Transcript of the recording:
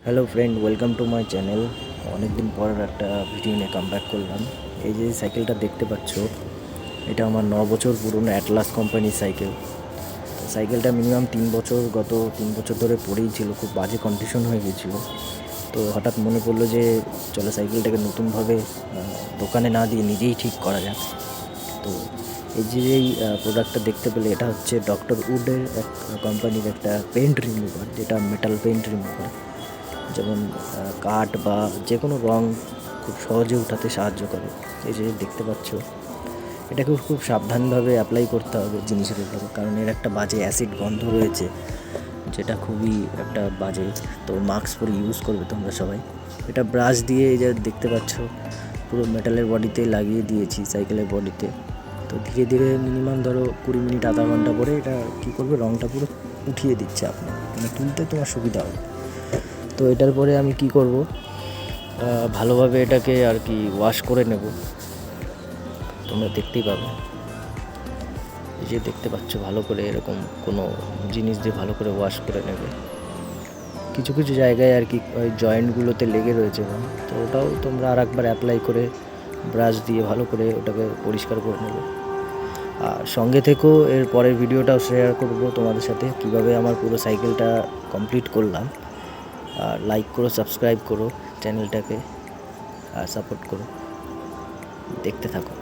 Hello friend, welcome to my channel. অনেকদিন পর একটা ভিডিও নিয়ে কামব্যাক করলাম। এই যে সাইকেলটা দেখতে পাচ্ছ, এটা আমার 9 বছর পুরনো অ্যাটলাস কোম্পানির সাইকেল। সাইকেলটা মিনিমাম 3 বছর, গত 3 বছর ধরে পড়েই ছিল, খুব বাজে কন্ডিশন হয়ে গেছিলো। তো হঠাৎ মনে পড়লো যে চলো সাইকেলটাকে নতুনভাবে দোকানে না দিয়ে নিজেই ঠিক করা যাক। তো এই যে এই প্রোডাক্টটা দেখতে পেলে, এটা হচ্ছে ডক্টর উডের এক কোম্পানির একটা পেন্ট রিমুভার, যেটা মেটাল পেন্ট রিমুভার। যেমন কাঠ বা যে কোনো রং খুব সহজে উঠাতে সাহায্য করে। এই যে দেখতে পাচ্ছ, এটাকে খুব সাবধানভাবে অ্যাপ্লাই করতে হবে জিনিসের উপরে, কারণ এর একটা বাজে অ্যাসিড গন্ধ রয়েছে, যেটা খুবই একটা বাজে। তো মাস্ক পরে ইউজ করবে তোমরা সবাই। এটা ব্রাশ দিয়ে এই যে দেখতে পাচ্ছ পুরো মেটালের বডিতে লাগিয়ে দিয়েছি, সাইকেলের বডিতে। তো ধীরে ধীরে মিনিমাম ধরো 20 মিনিট আধা ঘন্টা পরে এটা কী করবে, রঙটা পুরো উঠিয়ে দিচ্ছে আপনার, মানে তুলতে তোমার সুবিধা হবে। তো এটার পরে আমি কি করব, ভালোভাবে এটাকে আর কি ওয়াশ করে নেব। তোমরা দেখতেই পাবে, এই যে দেখতে পাচ্ছ, ভালো করে এরকম কোনো জিনিস দিয়ে ভালো করে ওয়াশ করে নেবে। কিছু কিছু জায়গায় আর কি ওই জয়েন্টগুলোতে লেগে রয়েছে, তো ওটাও তোমরা আর একবার অ্যাপ্লাই করে ব্রাশ দিয়ে ভালো করে ওটাকে পরিষ্কার করে নেবে। আর সঙ্গে থেকেও এর পরের ভিডিওটাও শেয়ার করব তোমাদের সাথে, কিভাবে আমার পুরো সাইকেলটা কমপ্লিট করলাম। আর লাইক করো, সাবস্ক্রাইব করো চ্যানেলটাকে, আর সাপোর্ট করো, দেখতে থাকো।